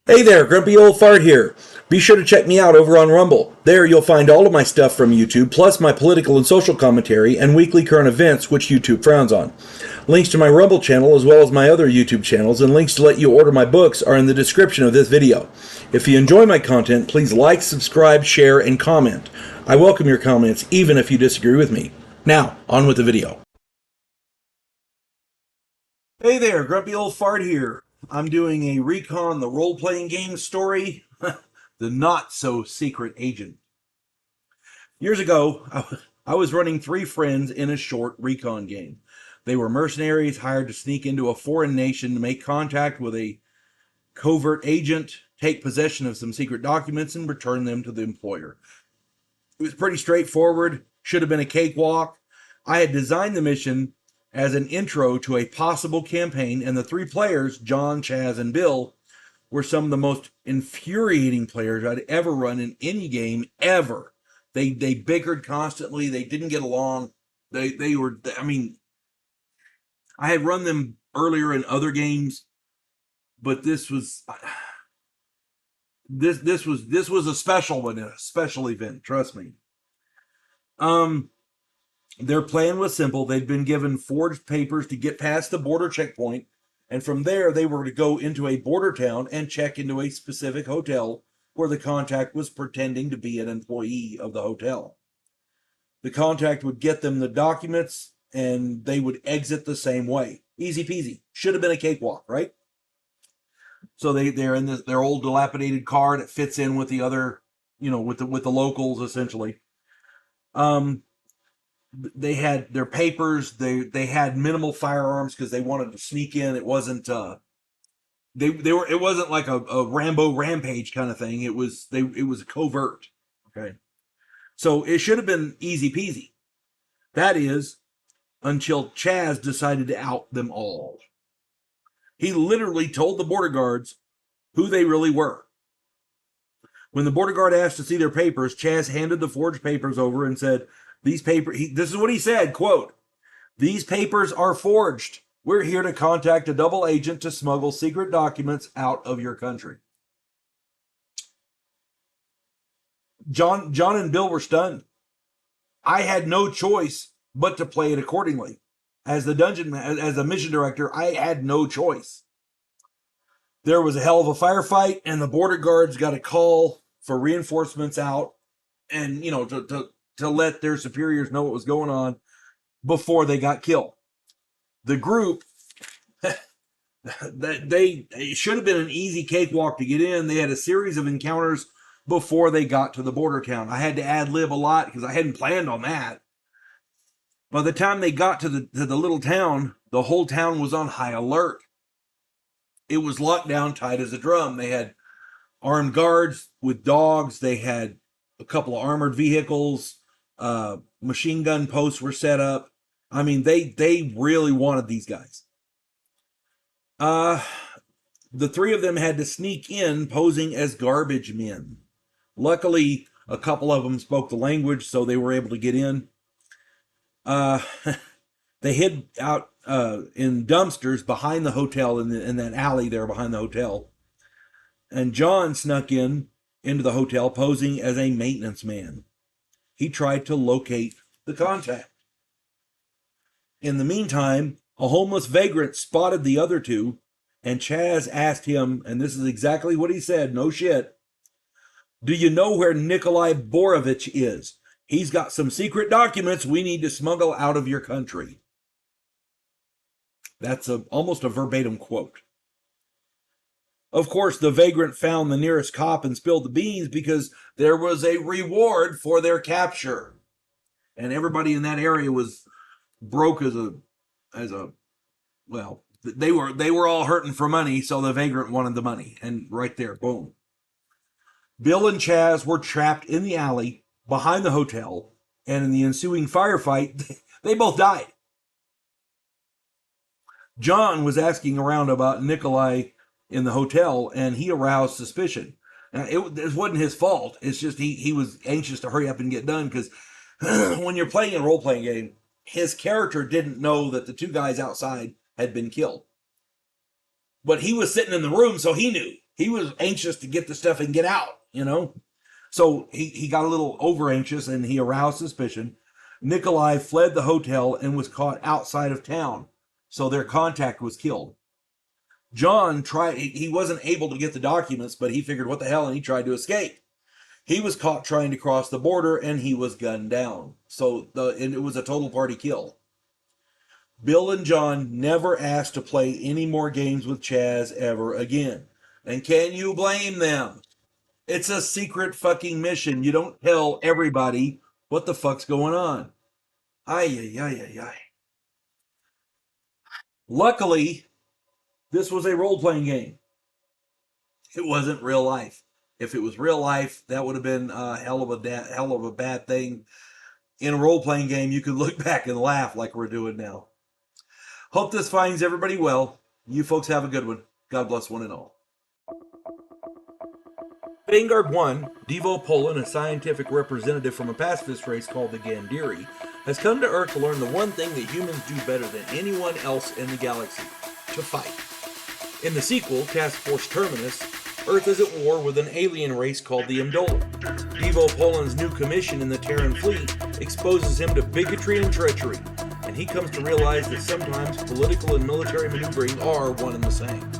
Hey there, Grumpy Old Fart here. Be sure to check me out over on Rumble. There you'll find all of my stuff from YouTube, plus my political and social commentary and weekly current events, which YouTube frowns on. Links to my Rumble channel as well as my other YouTube channels and links to let you order my books are in the description of this video. If you enjoy my content, please like, subscribe, share, and comment. I welcome your comments even if you disagree with me. Now, on with the video. Hey there, Grumpy Old Fart here. I'm doing a Recon the Role-Playing Game story, The Not-So-Secret Agent. Years ago, I was running 3 friends in a short Recon game. They were mercenaries hired to sneak into a foreign nation to make contact with a covert agent, take possession of some secret documents, and return them to the employer. It was pretty straightforward, should have been a cakewalk. I had designed the mission as an intro to a possible campaign, and the 3 players, John, Chaz, and Bill, were some of the most infuriating players I'd ever run in any game ever. They bickered constantly. They didn't get along. They were, I mean, I had run them earlier in other games, but this was a special one, a special event. Trust me. Their plan was simple. They'd been given forged papers to get past the border checkpoint, and from there they were to go into a border town and check into a specific hotel where the contact was pretending to be an employee of the hotel. The contact would get them the documents, and they would exit the same way. Easy peasy. Should have been a cakewalk, right? So they're in their old dilapidated car that fits in with the other, with the locals essentially. They had their papers. They had minimal firearms because they wanted to sneak in. It wasn't it wasn't like a Rambo rampage kind of thing. It was covert. Okay, so it should have been easy peasy. That is, until Chaz decided to out them all. He literally told the border guards who they really were. When the border guard asked to see their papers, Chaz handed the forged papers over and said, this is what he said, quote, "These papers are forged. We're here to contact a double agent to smuggle secret documents out of your country." John and Bill were stunned. I had no choice but to play it accordingly. As the mission director, I had no choice. There was a hell of a firefight, and the border guards got a call for reinforcements out, and to let their superiors know what was going on before they got killed. The group, it should have been an easy cakewalk to get in. They had a series of encounters before they got to the border town. I had to ad-lib a lot because I hadn't planned on that. By the time they got to the little town, the whole town was on high alert. It was locked down tight as a drum. They had armed guards with dogs. They had a couple of armored vehicles. Machine gun posts were set up. I mean, they really wanted these guys. The 3 of them had to sneak in posing as garbage men. Luckily, a couple of them spoke the language, so they were able to get in. They hid out in dumpsters behind the hotel, in that alley there behind the hotel. And John snuck into the hotel posing as a maintenance man. He tried to locate the contact. In the meantime, a homeless vagrant spotted the other 2, and Chaz asked him, and this is exactly what he said, no shit, "Do you know where Nikolai Borovich is? He's got some secret documents we need to smuggle out of your country." That's almost a verbatim quote. Of course, the vagrant found the nearest cop and spilled the beans because there was a reward for their capture. And everybody in that area was broke well, they were all hurting for money, so the vagrant wanted the money. And right there, boom. Bill and Chaz were trapped in the alley behind the hotel, and in the ensuing firefight, they both died. John was asking around about Nikolai in the hotel, and he aroused suspicion. Now, it wasn't his fault. It's just he was anxious to hurry up and get done, because when you're playing a role-playing game, his character didn't know that the 2 guys outside had been killed. But he was sitting in the room, so he knew. He was anxious to get the stuff and get out, you know? So he got a little over anxious and he aroused suspicion. Nikolai fled the hotel and was caught outside of town. So their contact was killed. John he wasn't able to get the documents, but he figured what the hell, and he tried to escape. He was caught trying to cross the border and he was gunned down. And it was a total party kill. Bill and John never asked to play any more games with Chaz ever again. And can you blame them? It's a secret fucking mission. You don't tell everybody what the fuck's going on. Ay. Luckily, this was a role-playing game. It wasn't real life. If it was real life, that would have been a hell of a bad thing. In a role-playing game, you could look back and laugh like we're doing now. Hope this finds everybody well. You folks have a good one. God bless one and all. Vanguard 1, Devo Polan, a scientific representative from a pacifist race called the Gandhiri, has come to Earth to learn the one thing that humans do better than anyone else in the galaxy: to fight. In the sequel, Task Force Terminus, Earth is at war with an alien race called the Amdola. Devo Polan's new commission in the Terran fleet exposes him to bigotry and treachery, and he comes to realize that sometimes political and military maneuvering are one and the same.